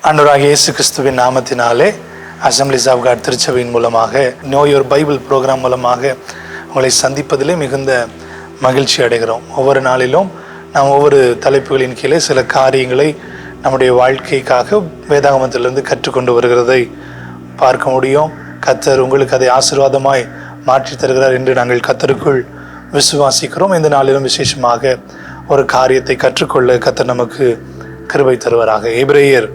ஆண்டவராகிய இயேசு கிறிஸ்துவின் நாமத்தினாலே அசம்பிளிஸ் ஆஃப் காட் திருச்சபையின் மூலமாக நோ யுவர் பைபிள் ப்ரோக்ராம் மூலமாக உங்களை சந்திப்பதிலே மிகுந்த மகிழ்ச்சி அடைகிறோம். ஒவ்வொரு நாளிலும் நாம் ஒவ்வொரு தலைப்புகளின் கீழே சில காரியங்களை நம்முடைய வாழ்க்கைக்காக வேதாகமத்திலிருந்து கற்றுக்கொண்டு வருகிறதை பார்க்க முடியும். கர்த்தர் உங்களுக்கு அதை ஆசீர்வாதமாய் மாற்றி தருகிறார் என்று நாங்கள் கர்த்தருக்குள் விசுவாசிக்கிறோம். இந்த நாளிலும் விசேஷமாக ஒரு காரியத்தை கற்றுக்கொள்ள கர்த்தர் நமக்கு கிருபை தருவாராக. எபிரேயர்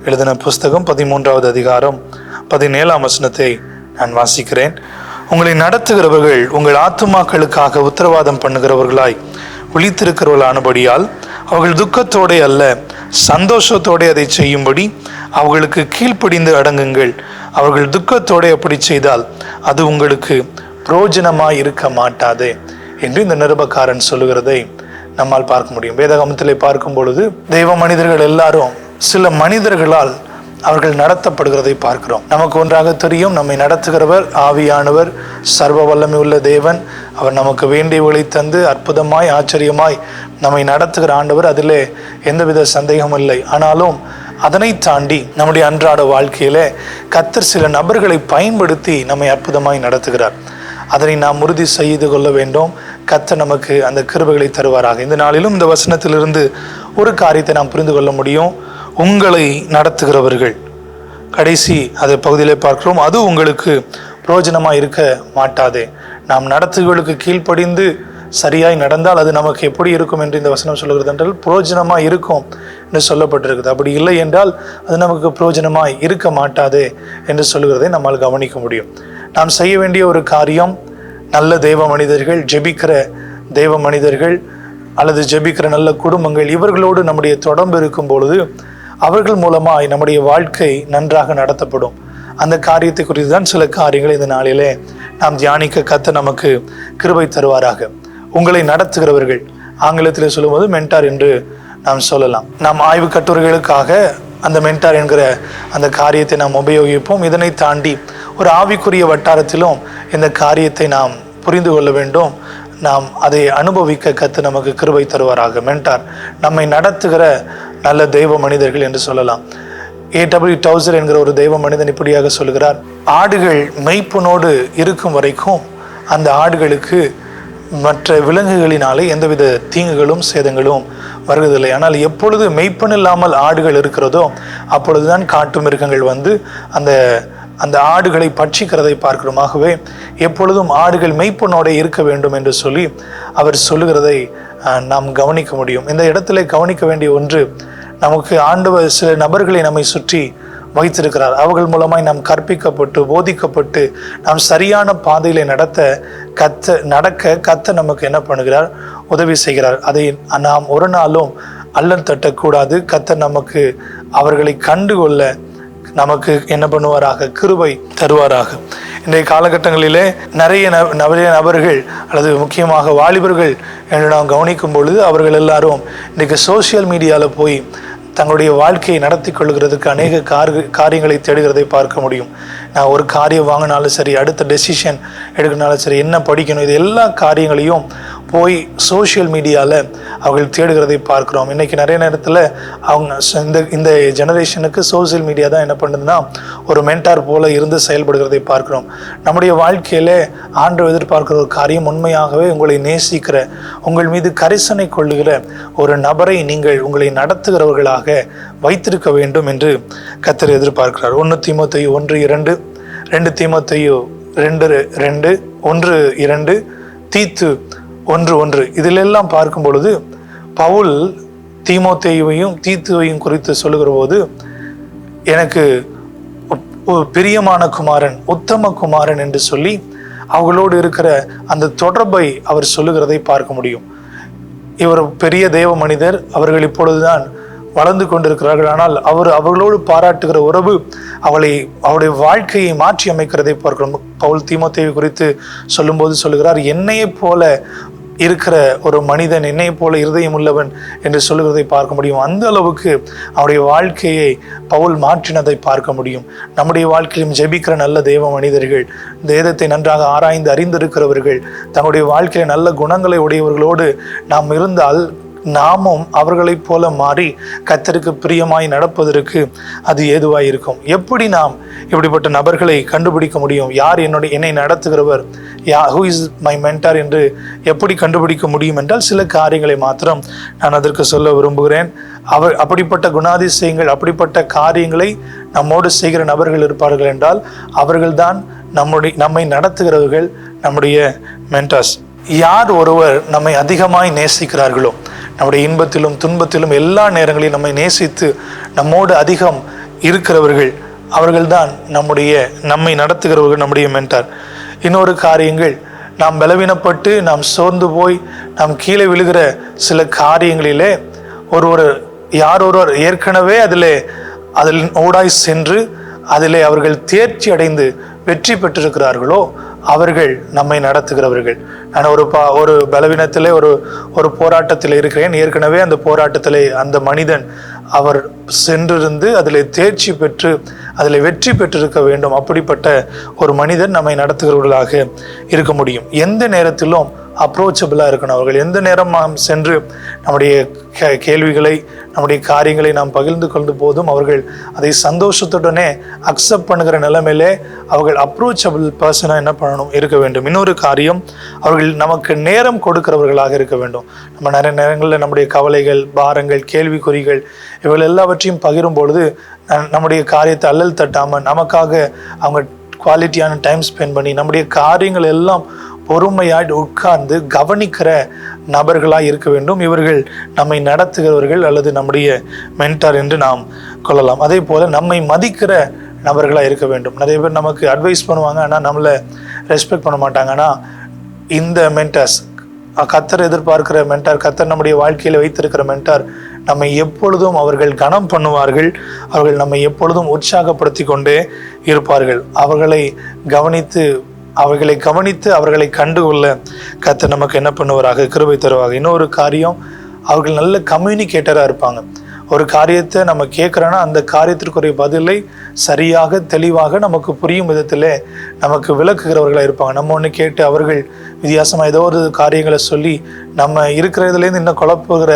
எழுதின புஸ்தகம் 13வது அதிகாரம் 17ஆம் வசனத்தை நான் வாசிக்கிறேன். உங்களை நடத்துகிறவர்கள் உங்கள் ஆத்துமாக்களுக்காக உத்தரவாதம் பண்ணுகிறவர்களாய் விழித்திருக்கிறவர்களானபடியால் அவர்கள் துக்கத்தோடே அல்ல சந்தோஷத்தோடே அதை செய்யும்படி அவர்களுக்கு கீழ்ப்படிந்து அடங்குங்கள். அவர்கள் துக்கத்தோடே அப்படி செய்தால் அது உங்களுக்கு பிரயோஜனமாய் இருக்க மாட்டாது என்று இந்த நிருபக்காரன் சொல்லுகிறதை நம்மால் பார்க்க முடியும். வேதாகமத்திலே பார்க்கும் பொழுது தெய்வ மனிதர்கள் எல்லாரும் சில மனிதர்களால் அவர்கள் நடத்தப்படுகிறதை பார்க்கிறோம். நமக்கு ஒன்றாக தெரியும், நம்மை நடத்துகிறவர் ஆவியானவர், சர்வ வல்லமை உள்ள தேவன். அவர் நமக்கு வேண்டியவர்களை தந்து அற்புதமாய் ஆச்சரியமாய் நம்மை நடத்துகிற ஆண்டவர். அதிலே எந்தவித சந்தேகமும் இல்லை. ஆனாலும் அதனை தாண்டி நம்முடைய அன்றாட வாழ்க்கையில கர்த்தர் சில நபர்களை பயன்படுத்தி நம்மை அற்புதமாய் நடத்துகிறார். அதனை நாம் உறுதி செய்து கொள்ள வேண்டும். கர்த்தர் நமக்கு அந்த கிருபைகளை தருவாராக. இந்த நாளிலும் இந்த வசனத்திலிருந்து ஒரு காரியத்தை நாம் புரிந்து கொள்ள முடியும். உங்களை நடத்துகிறவர்கள், கடைசி அதை பகுதியிலே பார்க்கிறோம், அது உங்களுக்கு பிரயோஜனமாக இருக்க மாட்டாதே. நாம் நடத்துகளுக்கு கீழ்ப்படிந்து சரியாய் நடந்தால் அது நமக்கு எப்படி இருக்கும் என்று இந்த வசனம் சொல்லுகிறது என்றால் பிரயோஜனமாக இருக்கும் என்று சொல்லப்பட்டிருக்குது. அப்படி இல்லை என்றால் அது நமக்கு பிரயோஜனமாய் இருக்க மாட்டாதே என்று சொல்லுகிறதை நம்மால் கவனிக்க முடியும். நாம் செய்ய வேண்டிய ஒரு காரியம், நல்ல தெய்வ மனிதர்கள், ஜெபிக்கிற தெய்வ மனிதர்கள் அல்லது ஜெபிக்கிற நல்ல குடும்பங்கள், இவர்களோடு நம்முடைய தொடர்பு இருக்கும் பொழுது அவர்கள் மூலமாய் நம்முடைய வாழ்க்கை நன்றாக நடத்தப்படும். அந்த காரியத்தை குறித்து தான் சில காரியங்களை இந்த நாளிலே நாம் தியானிக்க கர்த்தர் நமக்கு கிருபை தருவாராக. உங்களை நடத்துகிறவர்கள், ஆங்கிலத்தில் சொல்லும்போது மென்டார் என்று நாம் சொல்லலாம். நாம் ஆய்வு கட்டுரைகளுக்காக அந்த மென்டார் என்கிற அந்த காரியத்தை நாம் உபயோகிப்போம். இதனை தாண்டி ஒரு ஆவிக்குரிய வட்டாரத்திலும் இந்த காரியத்தை நாம் புரிந்து கொள்ள வேண்டும். நாம் அதை அனுபவிக்க கர்த்தர் நமக்கு கிருபை தருவாராக. மென்டார், நம்மை நடத்துகிற நல்ல தெய்வ மனிதர்கள் என்று சொல்லலாம். A.W. டவுசர் என்கிற ஒரு தெய்வ மனிதன் இப்படியாக சொல்கிறார், ஆடுகள் மெய்ப்பனோடு இருக்கும் வரைக்கும் அந்த ஆடுகளுக்கு மற்ற விலங்குகளினாலே எந்தவித தீங்குகளும் சேதங்களும் வருவதில்லை. ஆனால் எப்பொழுது மெய்ப்பன் இல்லாமல் ஆடுகள் இருக்கிறதோ அப்பொழுதுதான் காட்டு மிருகங்கள் வந்து அந்த ஆடுகளை பட்சிக்கிறதை பார்க்கிறோம். ஆகவே எப்பொழுதும் ஆடுகள் மெய்ப்பனோட இருக்க வேண்டும் என்று சொல்லி அவர் சொல்லுகிறதை நாம் கவனிக்க முடியும். இந்த இடத்துல கவனிக்க வேண்டிய ஒன்று, நமக்கு ஆண்டவர் சில நபர்களை நம்மை சுற்றி வைத்திருக்கிறார். அவர்கள் மூலமாய் நாம் கற்பிக்கப்பட்டு போதிக்கப்பட்டு நாம் சரியான பாதையில நடக்க கர்த்தர் நமக்கு என்ன பண்ணுகிறார்? உதவி செய்கிறார். அதை நாம் ஒரு நாளும் அல்லல் தட்டக்கூடாது. கர்த்தர் நமக்கு அவர்களை கண்டுகொள்ள நமக்கு என்ன பண்ணுவாராக? கிருபை தருவாராக. இன்றைய காலகட்டங்களிலே நிறைய நபர்கள் அல்லது முக்கியமாக வாலிபர்கள் என்று நாம் கவனிக்கும் பொழுது அவர்கள் எல்லாரும் இன்றைக்கு சோசியல் மீடியாவில் போய் தங்களுடைய வாழ்க்கையை நடத்தி கொள்கிறதுக்கு அநேக காரியங்களை தேடுகிறதை பார்க்க முடியும். நான் ஒரு காரியம் வாங்கினாலும் சரி, அடுத்த டெசிஷன் எடுக்கனாலும் சரி, என்ன படிக்கணும், இது எல்லா காரியங்களையும் போய் சோஷியல் மீடியாவில் அவர்கள் தேடுகிறதை பார்க்குறோம். இன்றைக்கி நிறைய நேரத்தில் அவங்க இந்த ஜெனரேஷனுக்கு சோசியல் மீடியா தான் என்ன பண்ணுதுன்னா ஒரு மென்டார் போல இருந்து செயல்படுகிறதை பார்க்குறோம். நம்முடைய வாழ்க்கையில் ஆண்டவர் எதிர்பார்க்கிற ஒரு காரியம், உண்மையாகவே உங்களை நேசிக்கிற, உங்கள் மீது கரிசனை கொள்ளுகிற ஒரு நபரை நீங்கள் உங்களை நடத்துகிறவர்களாக வைத்திருக்க வேண்டும் என்று கர்த்தர் எதிர்பார்க்கிறார். 1 தீமோத்தேயு 1:2, 2 தீமோத்தேயு 2:2, 1:2, தீத்து 1:1 இதிலெல்லாம் பார்க்கும் பொழுது பவுல் தீமோத்தேயுவையும் தீத்துவையும் குறித்து சொல்லுகிற போது, எனக்கு பிரியமான குமாரன், உத்தம குமாரன் என்று சொல்லி அவர்களோடு இருக்கிற அந்த தொடர்பை அவர் சொல்லுகிறதை பார்க்க முடியும். இவர் பெரிய தேவ மனிதர், அவர்கள் இப்பொழுதுதான் வளர்ந்து கொண்டிருக்கிறார்கள். ஆனால் அவர்களோடு பாராட்டுகிற உறவு அவருடைய வாழ்க்கையை மாற்றி அமைக்கிறதை பார்க்கிறோம். பவுல் தீமோத்தேயு குறித்து சொல்லும்போது சொல்லுகிறார், என்னையை போல இருக்கிற ஒரு மனிதன், என்னை போல இருதயம் உள்ளவன் என்று சொல்லுகிறதை பார்க்க முடியும். அந்த அளவுக்கு அவருடைய வாழ்க்கையை பவுல் மாற்றினதை பார்க்க முடியும். நம்முடைய வாழ்க்கையிலும் ஜெபிக்கிற நல்ல தேவ மனிதர்கள், வேதத்தை நன்றாக ஆராய்ந்து அறிந்திருக்கிறவர்கள், தங்களுடைய வாழ்க்கையில நல்ல குணங்களை உடையவர்களோடு நாம் இருந்தால் நாமும் அவர்களைப் போல மாறி கர்த்தருக்கு பிரியமாய் நடப்பதற்கு அது ஏதுவாய் இருக்கும். எப்படி நாம் இப்படிப்பட்ட நபர்களை கண்டுபிடிக்க முடியும்? யார் என்னை நடத்துகிறவர், ஹூ இஸ் மை மென்டார் என்று எப்படி கண்டுபிடிக்க முடியும் என்றால், சில காரியங்களை மாத்திரம் நான் அதற்கு சொல்ல விரும்புகிறேன். அப்படிப்பட்ட குணாதிசயங்கள், அப்படிப்பட்ட காரியங்களை நம்மோடு செய்கிற நபர்கள் இருப்பார்கள் என்றால் அவர்கள்தான் நம்மை நடத்துகிறவர்கள், நம்முடைய மென்டார்ஸ். யார் ஒருவர் நம்மை அதிகமாய் நேசிக்கிறார்களோ, நம்முடைய இன்பத்திலும் துன்பத்திலும் எல்லா நேரங்களிலும் நம்மை நேசித்து நம்மோடு அதிகம் இருக்கிறவர்கள், அவர்கள்தான் நம்மை நடத்துகிறவர்கள், நம்முடைய மென்டார். இன்னொரு காரியங்கள், நாம் பலவீனப்பட்டு நாம் சோர்ந்து போய் நாம் கீழே விழுகிற சில காரியங்களிலே யார் ஒருவர் ஏற்கனவே அதில் ஊடாய் சென்று அதிலே அவர்கள் தேர்ச்சி அடைந்து வெற்றி பெற்றிருக்கிறார்களோ அவர்கள் நம்மை நடத்துகிறவர்கள். நான் ஒரு பலவீனத்திலே ஒரு போராட்டத்தில் இருக்கிறேன். ஏற்கனவே அந்த போராட்டத்திலே அந்த மனிதன் அவர் சென்றிருந்து அதில் தேர்ச்சி பெற்று அதில் வெற்றி பெற்றிருக்க வேண்டும். அப்படிப்பட்ட ஒரு மனிதன் நம்மை நடத்துகிறவர்களாக இருக்க முடியும். எந்த நேரத்திலும் அப்ரோச்சபிளாக இருக்கணும். அவர்கள் எந்த நேரம் நாம் சென்று நம்முடைய கேள்விகளை, நம்முடைய காரியங்களை நாம் பகிர்ந்து கொண்டு போதும் அவர்கள் அதை சந்தோஷத்துடனே அக்செப்ட் பண்ணுகிற நிலைமையிலே அவர்கள் அப்ரோச்சபிள் பர்சனாக என்ன பண்ணணும், இருக்க வேண்டும். இன்னொரு காரியம், அவர்கள் நமக்கு நேரம் கொடுக்கிறவர்களாக இருக்க வேண்டும். நம்ம நிறைய நேரங்களில் நம்முடைய கவலைகள், பாரங்கள், கேள்விக்குறிகள் இவர்கள் எல்லாவற்றையும் பகிரும் பொழுது நம்முடைய காரியத்தை அல்லல் தட்டாமல் நமக்காக அவங்க குவாலிட்டியான டைம் ஸ்பெண்ட் பண்ணி நம்முடைய காரியங்கள் எல்லாம் பொறுமையாய் உட்கார்ந்து கவனிக்கிற நபர்களாக இருக்க வேண்டும். இவர்கள் நம்மை நடத்துகிறவர்கள் அல்லது நம்முடைய மென்டார் என்று நாம் கொள்ளலாம். அதே போல நம்மை மதிக்கிற நபர்களாக இருக்க வேண்டும். நிறைய பேர் நமக்கு அட்வைஸ் பண்ணுவாங்க, ஆனால் நம்மளை ரெஸ்பெக்ட் பண்ண மாட்டாங்க. ஆனால் இந்த மென்டார்ஸ், கர்த்தர் எதிர்பார்க்கிற மென்டார், கர்த்தர் நம்முடைய வாழ்க்கையில் வைத்திருக்கிற மென்டார் நம்மை எப்பொழுதும் அவர்கள் கனம் பண்ணுவார்கள். அவர்கள் நம்மை எப்பொழுதும் உற்சாகப்படுத்தி கொண்டே இருப்பார்கள். அவர்களை கவனித்து அவர்களை கண்டுகொள்ள கர்த்தர் நமக்கு என்ன பண்ணுவாராக, கிருபை தருவாங்க. இன்னொரு காரியம், அவர்கள் நல்ல கம்யூனிகேட்டராக இருப்பாங்க. ஒரு காரியத்தை நம்ம கேட்குறோன்னா அந்த காரியத்திற்குரிய பதிலை சரியாக தெளிவாக நமக்கு புரியும் விதத்தில் நமக்கு விளக்குகிறவர்களாக இருப்பாங்க. நம்ம ஒன்று கேட்டு அவர்கள் வித்தியாசமாக ஏதோ ஒரு காரியங்களை சொல்லி நம்ம இருக்கிறதுலேருந்து இன்னும் குழப்புகிற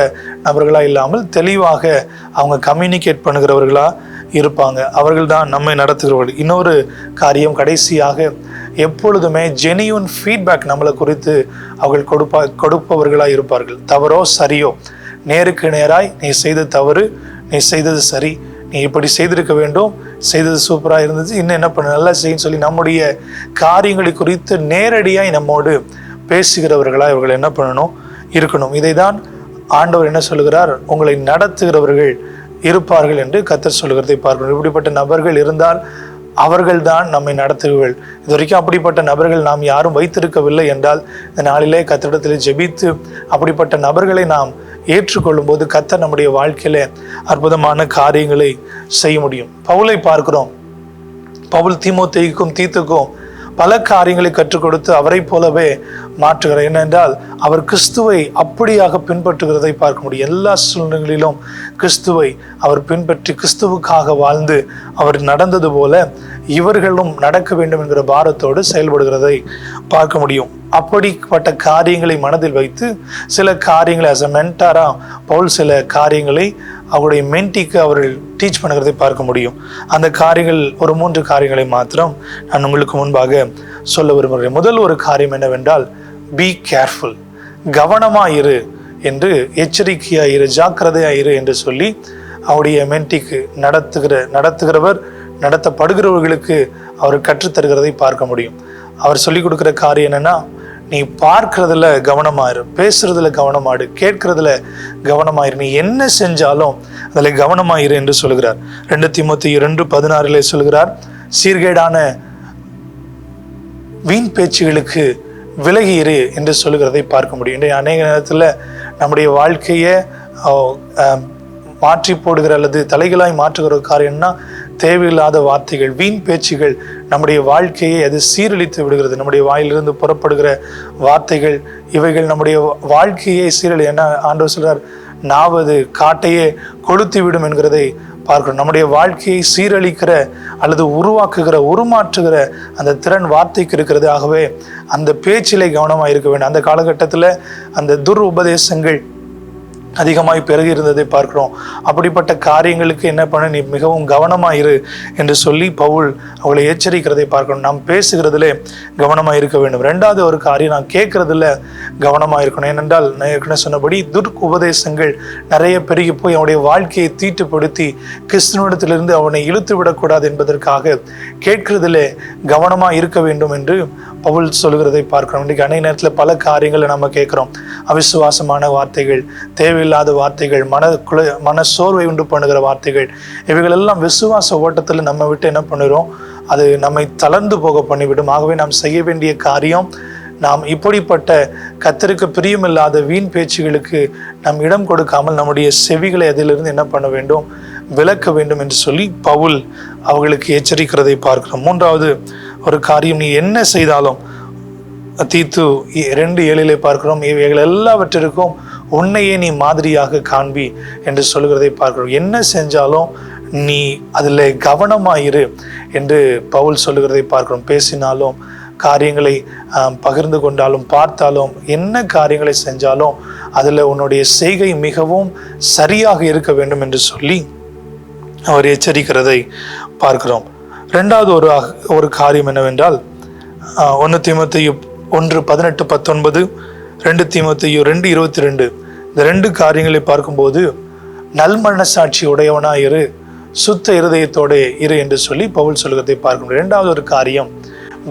நபர்களாக இல்லாமல் தெளிவாக அவங்க கம்யூனிகேட் பண்ணுகிறவர்களாக இருப்பாங்க. அவர்கள் தான் நம்மை நடத்துகிறவர்கள். இன்னொரு காரியம், கடைசியாக, எப்பொழுதுமே ஜெனியூன் ஃபீட்பேக் நம்மளை குறித்து அவர்கள் கொடுப்பவர்களாக இருப்பார்கள். தவறோ சரியோ, நேருக்கு நேராய் நீ செய்த தவறு, நீ செய்தது சரி, நீ இப்படி செய்திருக்க வேண்டும், செய்தது சூப்பராக இருந்தது, இன்னும் என்ன பண்ண, நல்லா செய்யன்னு சொல்லி நம்முடைய காரியங்களை குறித்து நேரடியாய் நம்மோடு பேசுகிறவர்களாக இவர்கள் என்ன பண்ணணும், இருக்கணும். இதை தான் ஆண்டவர் என்ன சொல்லுகிறார், உங்களை நடத்துகிறவர்கள் இருப்பார்கள் என்று கர்த்தர் சொல்லுகிறதை பார்க்கணும். இப்படிப்பட்ட நபர்கள் இருந்தால் அவர்கள் தான் நம்மை நடத்துகிறவர்கள். இது வரைக்கும் அப்படிப்பட்ட நபர்கள் நாம் யாரும் வைத்திருக்கவில்லை என்றால் இந்த நாளிலே கர்த்தரிடத்தில் ஜெபித்து அப்படிப்பட்ட நபர்களை நாம் ஏற்றுக்கொள்ளும் போது கர்த்தர் நம்முடைய வாழ்க்கையில அற்புதமான காரியங்களை செய்ய முடியும். பவுலை பார்க்கிறோம். பவுல் தீமோத்தேயுக்கும் தீத்துக்கும் பல காரியங்களை கற்றுக் கொடுத்து அவரை போலவே மாற்றுகிறார். ஏனென்றால் அவர் கிறிஸ்துவை அப்படியாக பின்பற்றுகிறதை பார்க்க முடியும். எல்லா சூழ்நிலைகளிலும் கிறிஸ்துவை அவர் பின்பற்றி கிறிஸ்துவுக்காக வாழ்ந்து அவர் நடந்தது போல இவர்களும் நடக்க வேண்டும் என்கிற பாரத்தோடு செயல்படுகிறதை பார்க்க முடியும். அப்படிப்பட்ட காரியங்களை மனதில் வைத்து சில காரியங்களை அஸ் அ மென்டாரா பவுல் சில காரியங்களை அவருடைய மென்டிக்கு அவர்கள் டீச் பண்ணுகிறதை பார்க்க முடியும். அந்த காரியங்கள் ஒரு 3 காரியங்களை மாத்திரம் நான் உங்களுக்கு முன்பாக சொல்ல விரும்புகிறேன். முதல் ஒரு காரியம் என்னவென்றால், பி கேர்ஃபுல், கவனமாயிரு என்று, எச்சரிக்கையாயிரு, ஜாக்கிரதையாயிரு என்று சொல்லி அவருடைய மென்டிக்கு நடத்துகிறவர் நடத்தப்படுகிறவர்களுக்கு அவர் கற்றுத்தருகிறதை பார்க்க முடியும். அவர் சொல்லிக் கொடுக்குற காரியம் என்னன்னா, நீ பார்க்கறதுல கவனமாயிரு, பேசுறதுல கவனமாயிரு, கேட்கறதுல கவனமாயிரு, நீ என்ன செஞ்சாலும் அதில் கவனமாயிரு என்று சொல்கிறார். 2 தீமோத்தேயு 2:16 சொல்கிறார், சீர்கேடான வீண் பேச்சுகளுக்கு விலகி இரு என்று சொல்லுகிறதை பார்க்க முடியும். அநேக நேரத்தில் நம்முடைய வாழ்க்கையை மாற்றி போடுகிற அல்லது தலைகளாய் மாற்றுகிற காரியம்னா தேவையில்லாத வார்த்தைகள், வீண் பேச்சுகள் நம்முடைய வாழ்க்கையை அது சீரழித்து விடுகிறது. நம்முடைய வாயிலிருந்து புறப்படுகிற வார்த்தைகள் இவைகள் நம்முடைய வாழ்க்கையை என்ன ஆண்டவர் சொல்றார், நாவது காட்டையே கொளுத்தி விடும் என்கிறதை பார்க்கணும். நம்முடைய வாழ்க்கையை சீரழிக்கிற அல்லது உருமாற்றுகிற அந்த திறன் வார்த்தைக்கு இருக்கிறது. ஆகவே அந்த பேச்சிலே கவனமாக இருக்க வேண்டும். அந்த காலகட்டத்தில் அந்த உபதேசங்கள் அதிகமாய் பெருகி இருந்ததை பார்க்கிறோம். அப்படிப்பட்ட காரியங்களுக்கு என்ன பண்ண, நீ மிகவும் கவனமாயிரு என்று சொல்லி பவுல் அவளை எச்சரிக்கிறதை பார்க்கணும். நாம் பேசுகிறதுல கவனமாக இருக்க வேண்டும். ரெண்டாவது ஒரு காரியம், நான் கேட்கறதுல கவனமாக இருக்கணும். ஏனென்றால் நான் ஏற்கனவே சொன்னபடி உபதேசங்கள் நிறைய பெருகி போய் அவனுடைய வாழ்க்கையை தீட்டுப்படுத்தி கிறிஸ்துவனிடத்திலிருந்து அவனை இழுத்து விடக்கூடாது என்பதற்காக கேட்கிறதுல கவனமாக இருக்க வேண்டும் என்று பவுல் சொல்கிறதை பார்க்கிறோம். இன்றைக்கு அன்றைய நேரத்தில் பல காரியங்களை நம்ம கேட்கிறோம். அவிசுவாசமான வார்த்தைகள், தேவையில்லாத வார்த்தைகள், மன சோர்வை உண்டு பண்ணுகிற வார்த்தைகள், இவைகள் எல்லாம் விசுவாச ஓட்டத்தில் நம்ம விட்டு என்ன பண்ணுறோம், அது நம்மை தளர்ந்து போக பண்ணிவிடும். ஆகவே நாம் செய்ய வேண்டிய காரியம், நாம் இப்படிப்பட்ட கர்த்தருக்கு பிரியமில்லாத வீண் பேச்சுகளுக்கு நாம் இடம் கொடுக்காமல் நம்முடைய செவிகளை அதிலிருந்து என்ன பண்ண வேண்டும், விலக்க வேண்டும் என்று சொல்லி பவுல் அவர்களுக்கு எச்சரிக்கிறதை பார்க்கிறோம். மூன்றாவது ஒரு காரியம், நீ என்ன செய்தாலும், தீத்து 2:7 பார்க்கிறோம், இவைகள் எல்லாவற்றிற்கும் உன்னையே நீ மாதிரியாக காண்பி என்று சொல்கிறதை பார்க்கிறோம். என்ன செஞ்சாலும் நீ அதில் கவனமாயிரு என்று பவுல் சொல்லுகிறதை பார்க்கிறோம். பேசினாலும், காரியங்களை பகிர்ந்து கொண்டாலும், பார்த்தாலும், என்ன காரியங்களை செஞ்சாலும் அதில் உன்னுடைய செய்கை மிகவும் சரியாக இருக்க வேண்டும் என்று சொல்லி அவர் எச்சரிக்கிறதை பார்க்கிறோம். ரெண்டாவது ஒரு காரியம் என்னவென்றால், 1 தீமோத்தேயு 1:18-19, 2 தீமோத்தேயு 2:22, இந்த 2 காரியங்களை பார்க்கும்போது நல் மனசாட்சி உடையவனாயிரு, சுத்த இருதயத்தோட இரு என்று சொல்லி பவுல் சொல்கிறதை பார்க்கணும். இரண்டாவது ஒரு காரியம்,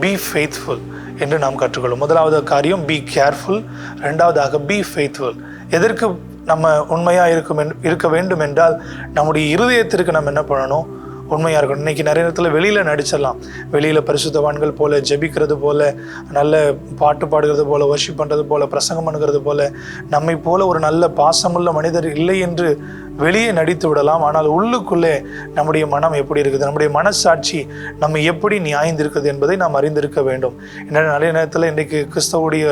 பி ஃபெய்த்ஃபுல் என்று நாம் கற்றுக்கொள்ளும். முதலாவது காரியம் பி கேர்ஃபுல், ரெண்டாவதாக பி ஃபெய்த்ஃபுல். எதற்கு நம்ம உண்மையாக இருக்க வேண்டும் என்றால், நம்முடைய இருதயத்திற்கு நம்ம என்ன பண்ணணும், உண்மையாக இருக்கணும். இன்னைக்கு நிறைய நேரத்தில் வெளியில் நடிச்சிடலாம். வெளியில் பரிசுத்தவான்கள் போல, ஜெபிக்கிறது போல, நல்ல பாட்டு பாடுகிறது போல, வர்ஷிப் பண்ணுறது போல, பிரசங்கம் பண்ணுகிறது போல, நம்மை போல ஒரு நல்ல பாசமுள்ள மனிதர் இல்லை என்று வெளியே நடித்து விடலாம். ஆனால் உள்ளுக்குள்ளே நம்முடைய மனம் எப்படி இருக்குது, நம்முடைய மனசாட்சி நம்ம எப்படி நியாய்ந்திருக்குது என்பதை நாம் அறிந்திருக்க வேண்டும். என்னென்ன நிறைய நேரத்தில் இன்றைக்கு கிறிஸ்தவுடைய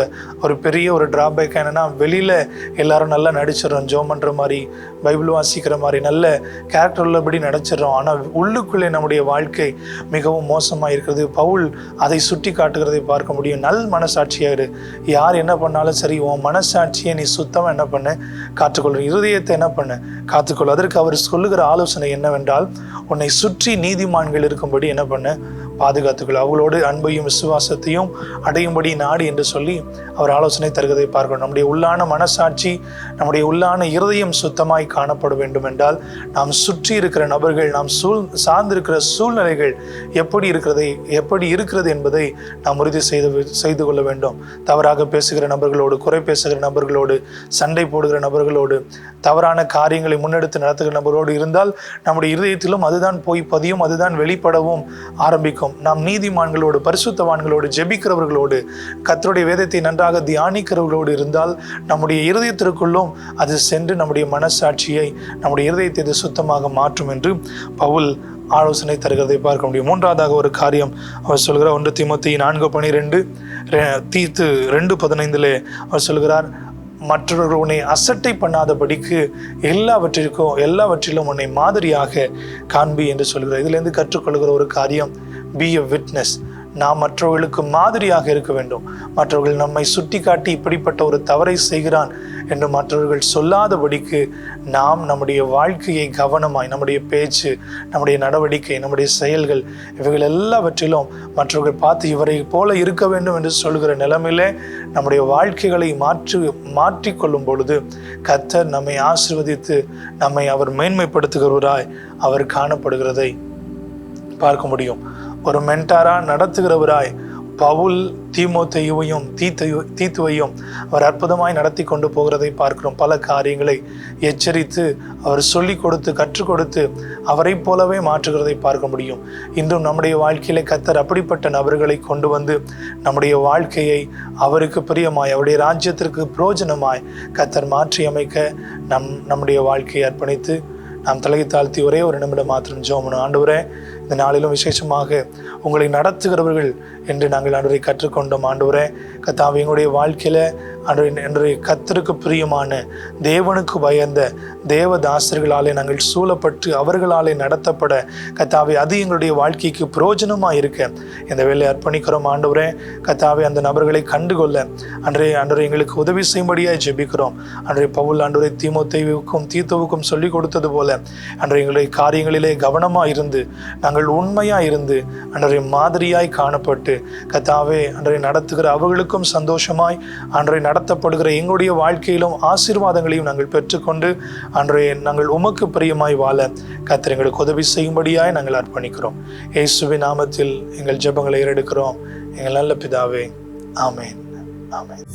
ஒரு பெரிய ஒரு டிராபேக் என்னென்னா, வெளியில் எல்லாரும் நல்லா நடிச்சிடறோம், ஜோம் பண்ணுற மாதிரி, பைபிள் வாசிக்கிற மாதிரி, நல்ல கேரக்டர் உள்ளபடி நடிச்சிடறோம். ஆனால் உள்ளுக்குள்ளே நம்முடைய வாழ்க்கை மிகவும் மோசமாக இருக்கிறது. பவுல் அதை சுட்டி காட்டுகிறதை பார்க்க முடியும். நல் மனசாட்சியாயிரு. யார் என்ன பண்ணாலும் சரி, உன் மனசாட்சியை நீ சுத்தமாக என்ன பண்ணு, காத்துக்கொள்ற இருதயத்தை என்ன பண்ணு, காத்துக்கொள். அதற்கு அவர் சொல்லுகிற ஆலோசனை என்னவென்றால், உன்னை சுற்றி நீதிமான்கள் இருக்கும்படி என்ன பண்ண, பாதுகாத்துக்கொள். அவங்களோடு அன்பையும் விசுவாசத்தையும் அடையும்படி நாடு என்று சொல்லி அவர் ஆலோசனை தருவதை பார்க்கணும். நம்முடைய உள்ளான மனசாட்சி, நம்முடைய உள்ளான இருதயம் சுத்தமாய் காணப்பட வேண்டும் என்றால், நாம் சுற்றி இருக்கிற நபர்கள், நாம் சார்ந்திருக்கிற சூழ்நிலைகள் எப்படி இருக்கிறது என்பதை நாம் உறுதி செய்து கொள்ள வேண்டும். தவறாக பேசுகிற நபர்களோடு, குறை பேசுகிற நபர்களோடு, சண்டை போடுகிற நபர்களோடு, தவறான காரியங்களை முன்னெடுத்து நடத்துகிற நபர்களோடு இருந்தால் நம்முடைய இருதயத்திலும் அதுதான் போய் பதியும், அதுதான் வெளிப்படவும் ஆரம்பிக்கும். நாம் நீதிமான்களோடு, பரிசுத்தவான்களோடு, ஜெபிக்கிறவர்களோடு, கர்த்தருடைய வேதத்தை நன்றாக தியானிக்கிறவர்களோடு இருந்தால் நம்முடைய இருதயத்திற்குள்ளும் அது சென்று நம்முடைய மனசாட்சியை, நம்முடைய இருதயத்தை சுத்தமாக மாற்றும் என்று பவுல் ஆலோசனை தருகிறதை பார்க்க முடியும். மூன்றாவதாக ஒரு காரியம் அவர் சொல்கிறார். 1 தீமோத்தேயு 4:12, தீத்து 2:15 அவர் சொல்கிறார், மற்றவர்கள் உன்னை அசட்டை பண்ணாதபடிக்கு எல்லாவற்றிலும் உன்னை மாதிரியாக காண்பி என்று சொல்கிறார். இதிலிருந்து கற்றுக்கொள்கிற ஒரு காரியம், பி எ விட்னஸ். நாம் மற்றவர்களுக்கு மாதிரியாக இருக்க வேண்டும். மற்றவர்கள் நம்மை சுட்டி காட்டி இப்படிப்பட்ட ஒரு தவறை செய்கிறான் என்று மற்றவர்கள் சொல்லாதபடிக்கு நாம் நம்முடைய வாழ்க்கையை கவனமாய், நம்முடைய பேச்சு, நம்முடைய நடவடிக்கை, நம்முடைய செயல்கள், இவைகள் எல்லாவற்றிலும் மற்றவர்கள் பார்த்து இவரை போல இருக்க வேண்டும் என்று சொல்கிற நிலைமையிலே நம்முடைய வாழ்க்கைகளை மாற்றிக்கொள்ளும் பொழுது கர்த்தர் நம்மை ஆசீர்வதித்து நம்மை அவர் மேன்மைப்படுத்துகிறவராய் அவர் காணப்படுகிறதை பார்க்க முடியும். ஒரு மென்டாரா நடத்துகிறவராய் பவுல் தீமோத்தேயுவையும் தீத்துவையும் அவர் அற்புதமாய் நடத்தி கொண்டு போகிறதை பார்க்கிறோம். பல காரியங்களை எச்சரித்து அவர் சொல்லிக் கொடுத்து, கற்றுக் கொடுத்து அவரை போலவே மாற்றுகிறதை பார்க்க முடியும். இன்றும் நம்முடைய வாழ்க்கையில கர்த்தர் அப்படிப்பட்ட நபர்களை கொண்டு வந்து நம்முடைய வாழ்க்கையை அவருக்கு பிரியமாய், அவருடைய ராஜ்யத்திற்கு பிரயோஜனமாய் கர்த்தர் மாற்றி அமைக்க நம்முடைய வாழ்க்கையை அர்ப்பணித்து நாம் தலையை தாழ்த்தி ஒரே ஒரு நிமிடம் மாத்திரம் ஜெபம் பண்ணுவோம். ஆண்டவரே, இந்த நாளிலும் விசேஷமாக உங்களை நடத்துகிறவர்கள் என்று நாங்கள் ஆண்டவரை கற்றுக்கொண்டோம். ஆண்டவரே கர்த்தாவே, எங்களுடைய வாழ்க்கையில ஆண்டவரே கர்த்தருக்கு பிரியமான தேவனுக்கு பயந்த தேவதாசர்களாலே நாங்கள் சூழப்பட்டு அவர்களாலே நடத்தப்பட கர்த்தாவே அது எங்களுடைய வாழ்க்கைக்கு பிரயோஜனமாக இருக்க இந்த வேலையை அர்ப்பணிக்கிறோம். ஆண்டவரே கர்த்தாவே, அந்த நபர்களை கண்டுகொள்ள அன்றே எங்களுக்கு உதவி செய்யும்படியாக ஜெபிக்கிறோம். அன்றைய பவுல் ஆண்டவரை தீமோத்தேயுவுக்கும் தீத்துவுக்கும் சொல்லிக் கொடுத்தது போல அன்றைய எங்களுடைய காரியங்களிலே கவனமாக இருந்து நாங்கள் உண்மையாக இருந்து அன்றைய மாதிரியாய் காணப்பட்டு கர்த்தாவே அன்றைய நடத்துகிற அவர்களுக்கும் சந்தோஷமாய் அன்றைய நடத்தப்படுகிற எங்களுடைய வாழ்க்கையிலும் ஆசீர்வாதங்களையும் நாங்கள் பெற்றுக்கொண்டு அன்றைய நாங்கள் உமக்கு பிரியமாய் வாழ கர்த்தர் எங்களுக்கு உதவி செய்யும்படியாய் நாங்கள் அர்ப்பணிக்கிறோம். இயேசுவின் நாமத்தில் எங்கள் ஜெபங்களை ஏறெடுக்கிறோம். எங்கள் நல்ல பிதாவே, ஆமேன், ஆமேன்.